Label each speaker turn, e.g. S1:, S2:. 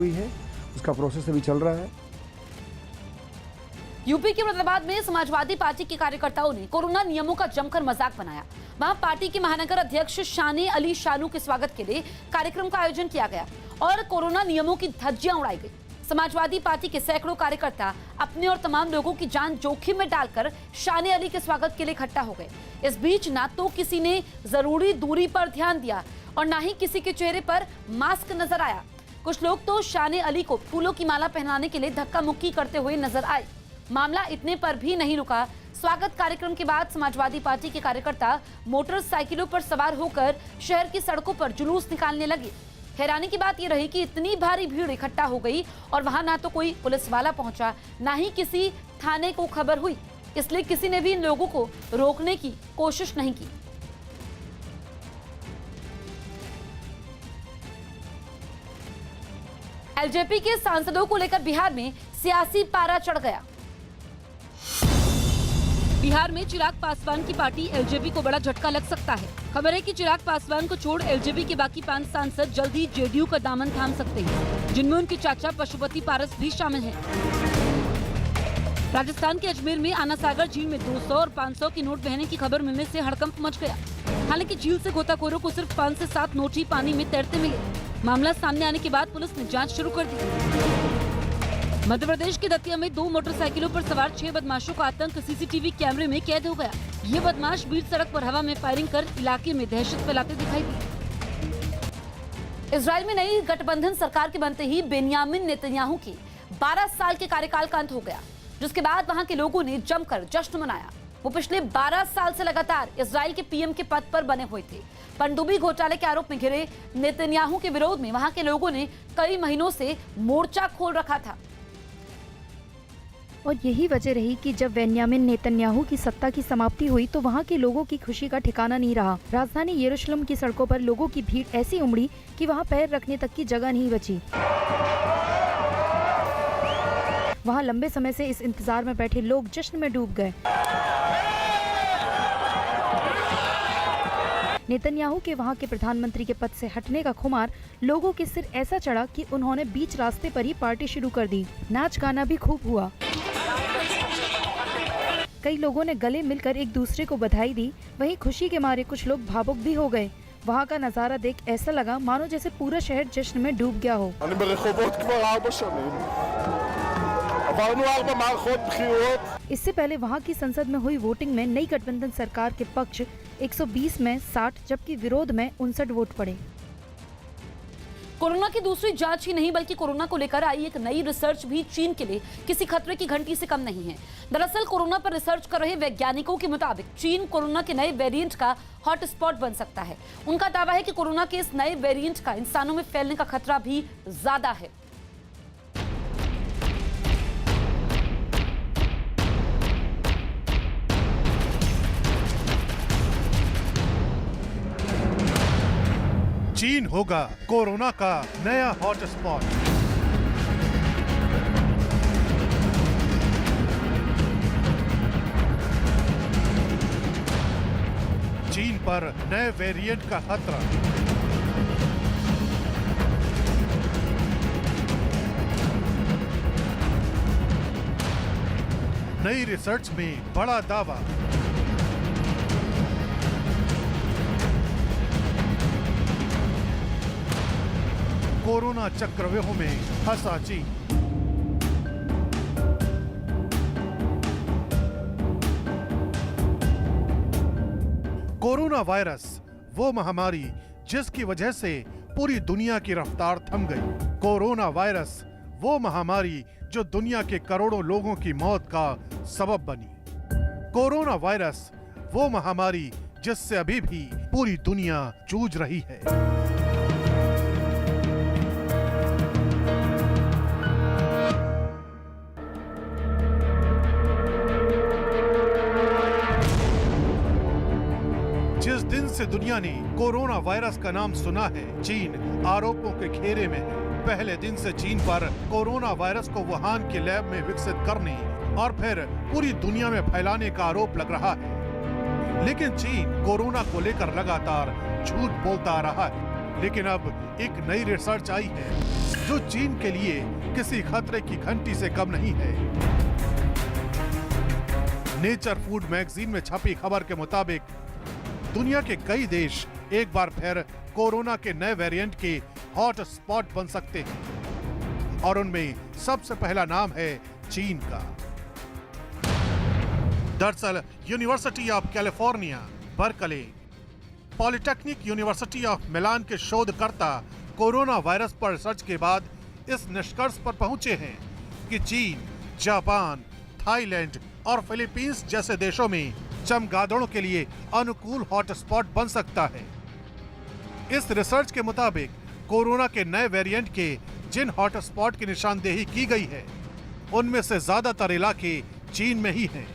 S1: हुई है, उसका प्रोसेस अभी चल रहा है।
S2: यूपी के मुरादाबाद में समाजवादी पार्टी के कार्यकर्ताओं ने कोरोना नियमों का जमकर मजाक बनाया। वहां पार्टी के महानगर अध्यक्ष शाने अली शानू के स्वागत के लिए कार्यक्रम का आयोजन किया गया और कोरोना नियमों की धज्जियां उड़ाई गई। समाजवादी पार्टी के सैकड़ों कार्यकर्ता अपने और तमाम लोगों की जान जोखिम में डालकर शाने अली के स्वागत के लिए इकट्ठा हो गए। इस बीच ना तो किसी ने जरूरी दूरी पर ध्यान दिया और ना ही किसी के चेहरे पर मास्क नजर आया। कुछ लोग तो शाने अली को फूलों की माला पहनाने के लिए धक्का मुक्की करते हुए नजर आए। मामला इतने पर भी नहीं रुका। स्वागत कार्यक्रम के बाद समाजवादी पार्टी के कार्यकर्ता मोटरसाइकिलों पर सवार होकर शहर की सड़कों पर जुलूस निकालने लगे। हैरानी की बात यह रही कि इतनी भारी भीड़ इकट्ठा हो गई और वहां ना तो कोई पुलिस वाला पहुंचा, ना ही किसी थाने को खबर हुई, इसलिए किसी ने भी इन लोगों को रोकने की कोशिश नहीं की। एलजेपी के सांसदों को लेकर बिहार में सियासी पारा चढ़ गया। बिहार में चिराग पासवान की पार्टी एलजेपी को बड़ा झटका लग सकता है। खबर है कि चिराग पासवान को छोड़ एलजेपी के बाकी 5 सांसद जल्द ही जेडीयू का दामन थाम सकते हैं, जिनमें उनके चाचा पशुपति पारस भी शामिल हैं। राजस्थान के अजमेर में आना सागर झील में 200 और 500 की नोट बहने की खबर मिलने से हड़कंप मच गया। हालांकि झील से गोताखोरों को सिर्फ 5 से 7 नोट ही पानी में तैरते मिले। मामला सामने आने के बाद पुलिस ने जाँच शुरू कर दी। मध्य प्रदेश के दतिया में 2 मोटरसाइकिलों पर सवार 6 बदमाशों का आतंक सीसीटीवी कैमरे में कैद हो गया। ये बदमाश बीच सड़क पर हवा में फायरिंग कर इलाके में दहशत फैलाते दिखाई दिए। इजराइल में नई गठबंधन सरकार के बनते ही बेन्यामिन नेतन्याहू की 12 साल के कार्यकाल का अंत हो गया, जिसके बाद वहां के लोगों ने जमकर जश्न मनाया। वो पिछले 12 साल से लगातार इजराइल के पीएम के पद पर बने हुए थे। पनडुब्बी घोटाले के आरोप में घिरे नेतन्याहू के विरोध में वहां के लोगों ने कई महीनों से मोर्चा खोल रखा था।
S3: और यही वजह रही कि जब बेन्यामिन नेतन्याहू की सत्ता की समाप्ति हुई तो वहाँ के लोगों की खुशी का ठिकाना नहीं रहा। राजधानी यरूशलेम की सड़कों पर लोगों की भीड़ ऐसी उमड़ी कि वहाँ पैर रखने तक की जगह नहीं बची। वहाँ लंबे समय से इस इंतजार में बैठे लोग जश्न में डूब गए। नेतन्याहू के वहाँ के प्रधानमंत्री के पद से हटने का खुमार लोगों के सिर ऐसा चढ़ा कि उन्होंने बीच रास्ते पर ही पार्टी शुरू कर दी। नाच गाना भी खूब हुआ। कई लोगों ने गले मिलकर एक दूसरे को बधाई दी। वहीं खुशी के मारे कुछ लोग भावुक भी हो गए। वहाँ का नजारा देख ऐसा लगा मानो जैसे पूरा शहर जश्न में डूब गया हो। इससे पहले वहाँ की संसद में हुई वोटिंग में नई गठबंधन सरकार के पक्ष 120 में 60 जबकि विरोध में 59 वोट पड़े।
S2: कोरोना की दूसरी जांच ही नहीं बल्कि कोरोना को लेकर आई एक नई रिसर्च भी चीन के लिए किसी खतरे की घंटी से कम नहीं है। दरअसल कोरोना पर रिसर्च कर रहे वैज्ञानिकों के मुताबिक चीन कोरोना के नए वेरिएंट का हॉटस्पॉट बन सकता है। उनका दावा है कि कोरोना के इस नए वेरिएंट का इंसानों में फैलने का खतरा भी ज्यादा है।
S4: चीन होगा कोरोना का नया हॉटस्पॉट। चीन पर नए वेरिएंट का खतरा। नई रिसर्च में बड़ा दावा। कोरोना चक्रव्यूह में फंसा चीन। कोरोना वायरस वो महामारी जिसकी वजह से पूरी दुनिया की रफ्तार थम गई। कोरोना वायरस वो महामारी जो दुनिया के करोड़ों लोगों की मौत का सबब बनी। कोरोना वायरस वो महामारी जिससे अभी भी पूरी दुनिया जूझ रही है। जिस दिन से दुनिया ने कोरोना वायरस का नाम सुना है, चीन आरोपों के घेरे में है। पहले दिन से चीन पर कोरोना वायरस को वुहान के लैब में विकसित करने और फिर पूरी दुनिया में फैलाने का आरोप लग रहा है। लेकिन चीन कोरोना को लेकर लगातार झूठ बोलता आ रहा है। लेकिन अब एक नई रिसर्च आई है जो चीन के लिए किसी खतरे की घंटी से कम नहीं है। नेचर फूड मैगजीन में छपी खबर के मुताबिक दुनिया के कई देश एक बार फिर कोरोना के नए वेरिएंट के हॉट स्पॉट बन सकते हैं और उनमें सबसे पहला नाम है चीन का। दरअसल university of California Berkeley, polytechnic university of Milan के शोधकर्ता कोरोना वायरस पर रिसर्च के बाद इस निष्कर्ष पर पहुंचे हैं कि चीन, जापान, थाईलैंड और फिलीपींस जैसे देशों में चमगादड़ों के लिए अनुकूल हॉटस्पॉट बन सकता है। इस रिसर्च के मुताबिक कोरोना के नए वेरिएंट के जिन हॉटस्पॉट की निशानदेही की गई है, उनमें से ज्यादातर इलाके चीन में ही हैं।